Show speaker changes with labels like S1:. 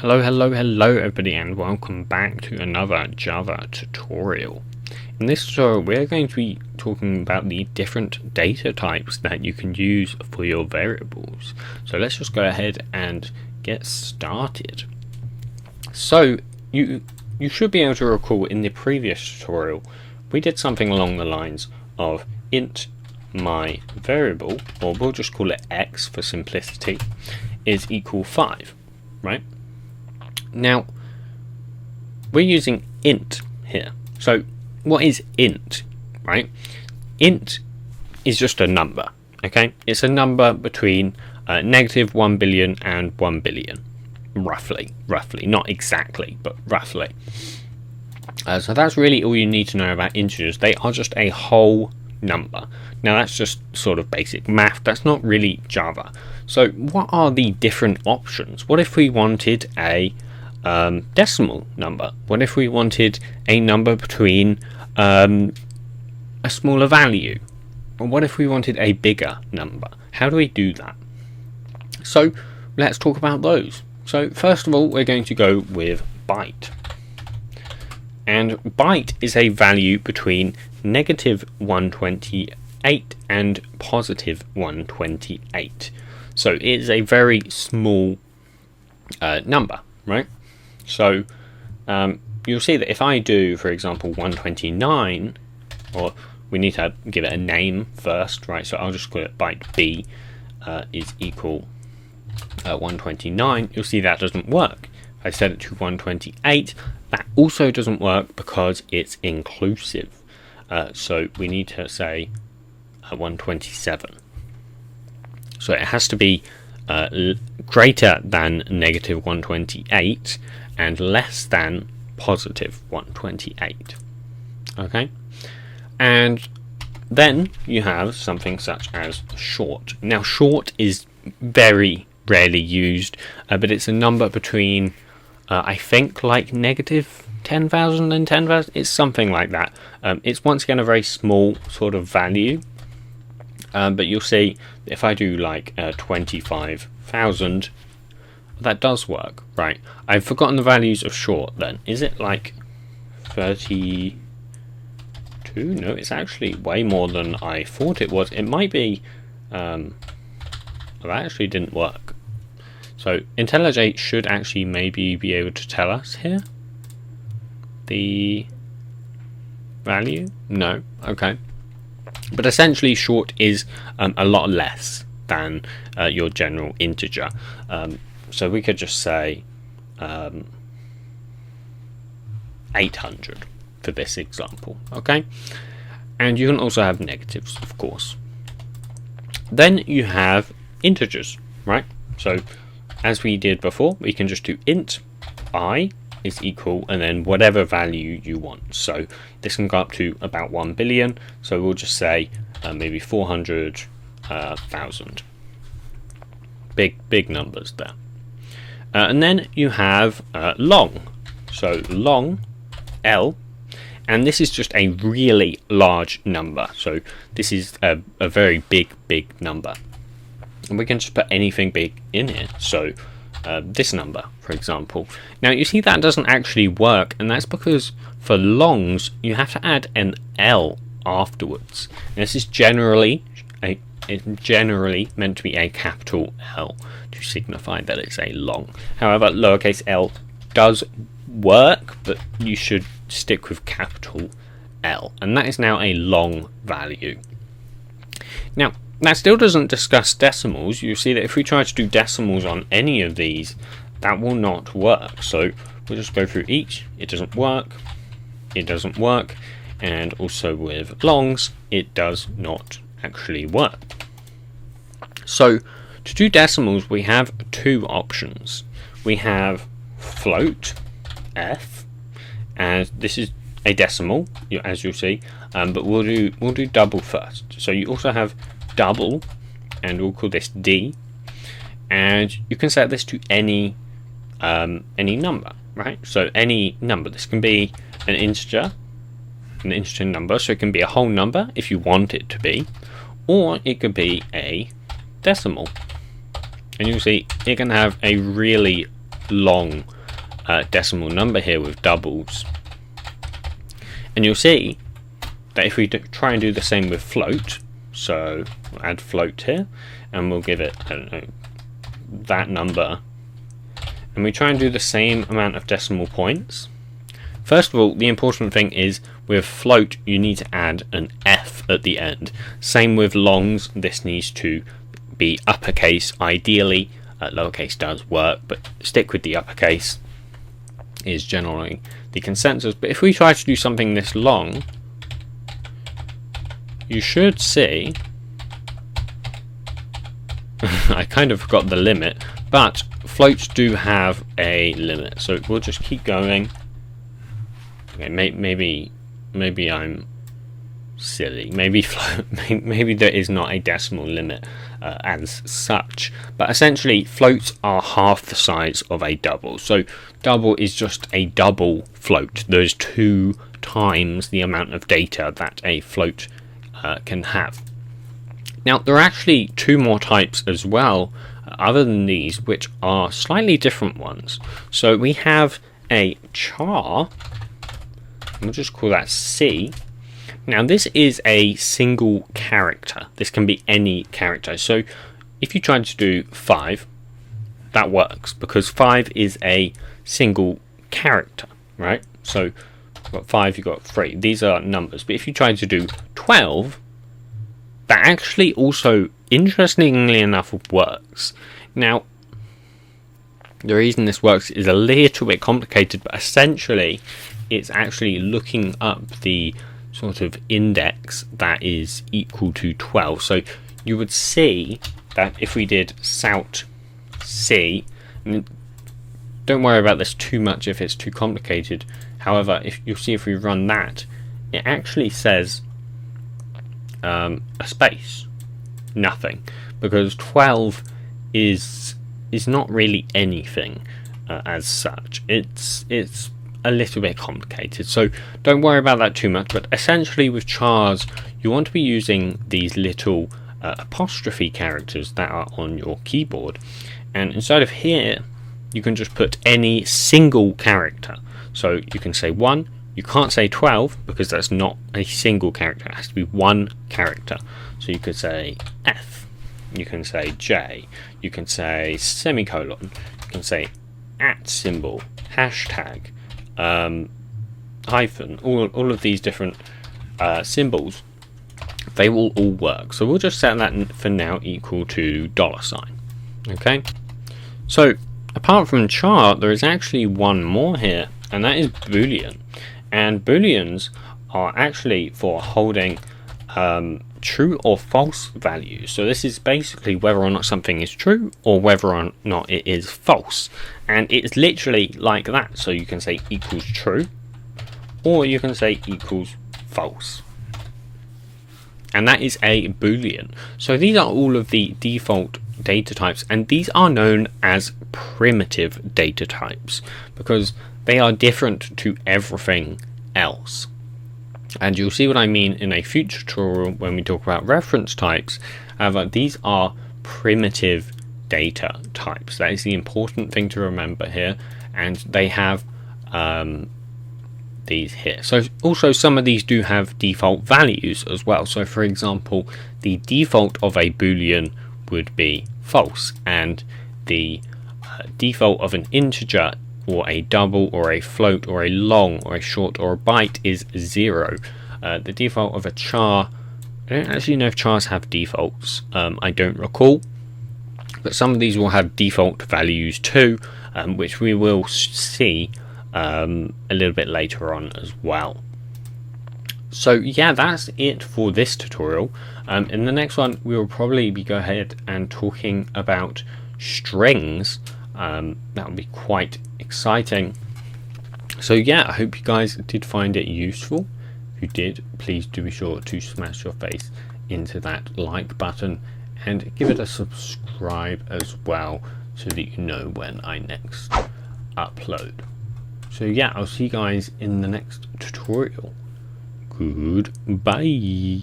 S1: Hello everybody, and welcome back to another Java tutorial. In this tutorial we're going to be talking about the different data types that you can use for your variables. So let's just go ahead and get started. So you should be able to recall in the previous tutorial we did something along the lines of int my variable, or we'll just call it x for simplicity, is equal 5, right? Now, we're using int here. So, what is int, right? Int is just a number, okay? It's a number between negative 1 billion and 1 billion, roughly, not exactly, but roughly. So that's really all you need to know about integers. They are just a whole number. Now that's just sort of basic math. That's not really Java. So what are the different options? What if we wanted a decimal number? What if we wanted a number between a smaller value? Or what if we wanted a bigger number? How do we do that? So let's talk about those. So first of all, we're going to go with byte. And byte is a value between negative 128 and positive 128. So it is a very small number, right? So you'll see that if I do, for example, 129, or we need to give it a name first, right? So I'll just call it byte b is equal 129. You'll see that doesn't work. If I set it to 128, that also doesn't work because it's inclusive. So we need to say 127. So it has to be greater than negative 128 and less than positive 128. Okay? And then you have something such as short. Now short is very rarely used, but it's a number between I think like negative 10,000 and 10,000. It's something like that. It's once again a very small sort of value. But you'll see if I do like 25,000, that does work, right? I've forgotten the values of short then. Is it like 32? No, it's actually way more than I thought it was. It might be, that actually didn't work. So IntelliJ should actually maybe be able to tell us here the value. No, okay. But essentially short is a lot less than your general integer. So we could just say 800 for this example, okay? And you can also have negatives, of course. Then you have integers, right? So as we did before, we can just do int I is equal and then whatever value you want. So this can go up to about 1 billion. So we'll just say maybe 400,000. Big numbers there. And then you have long. So long, L, and this is just a really large number. So this is a very big number. And we can just put anything big in here. So this number, for example. Now you see that doesn't actually work, and that's because for longs you have to add an L afterwards. And this is generally meant to be a capital L to signify that it's a long. However, lowercase l does work, but you should stick with capital L, and that is now a long value. Now that still doesn't discuss decimals. You see that if we try to do decimals on any of these, that will not work. So we'll just go through each. It doesn't work, and also with longs, it does not actually work. So to do decimals, we have two options. We have float, f, and this is a decimal, as you'll see, but we'll do double first. So you also have double, and we'll call this d, and you can set this to any number, right? So any number. This can be an integer number, so it can be a whole number if you want it to be, or it could be a decimal. And you'll see it can have a really long decimal number here with doubles. And you'll see that if we try and do the same with float, so we'll add float here, and we'll give it, I don't know, that number, and we try and do the same amount of decimal points. First of all, the important thing is with float you need to add an F at the end. Same with longs, this needs to be uppercase ideally. Lowercase does work, but stick with the uppercase is generally the consensus. But if we try to do something this long, you should see I kind of forgot the limit, but floats do have a limit, so we'll just keep going. Okay, maybe I'm silly. Maybe there is not a decimal limit as such, but essentially floats are half the size of a double. So double is just a double float. There's 2 times the amount of data that a float can have. Now there are actually 2 more types as well other than these, which are slightly different ones. So we have a char, we'll just call that C. Now this is a single character. This can be any character. So if you try to do 5, that works because 5 is a single character, right? So you've got 5, you've got 3. These are numbers. But if you try to do 12, that actually also, interestingly enough, works. Now, the reason this works is a little bit complicated, but essentially it's actually looking up the sort of index that is equal to 12. So you would see that if we did Sout C, don't worry about this too much if it's too complicated. However, if you'll see if we run that, it actually says a space, nothing, because 12 is not really anything as such. It's a little bit complicated, so don't worry about that too much. But essentially with chars you want to be using these little apostrophe characters that are on your keyboard, and inside of here you can just put any single character. So you can say 1, you can't say 12 because that's not a single character, it has to be 1 character. So you could say F, you can say J, you can say semicolon, you can say @ symbol, hashtag, hyphen, all of these different symbols, they will all work. So we'll just set that for now equal to $. Okay, so apart from char, there is actually one more here, and that is Boolean. And Booleans are actually for holding true or false values. So this is basically whether or not something is true or whether or not it is false. And it's literally like that. So you can say equals true or you can say equals false. And that is a Boolean. So these are all of the default data types, and these are known as primitive data types because they are different to everything else. And you'll see what I mean in a future tutorial when we talk about reference types. However, these are primitive data types. That is the important thing to remember here, and they have these here. So also some of these do have default values as well. So for example, the default of a Boolean would be false, and the default of an integer or a double or a float or a long or a short or a byte is 0. The default of a char, I don't actually know if chars have defaults, I don't recall, but some of these will have default values too, which we will see a little bit later on as well. So yeah, that's it for this tutorial. In the next one we will probably go ahead and talking about strings. That will be quite exciting. So yeah, I hope you guys did find it useful. If you did, please do be sure to smash your face into that like button and give it a subscribe as well so that you know when I next upload. So yeah, I'll see you guys in the next tutorial. Goodbye.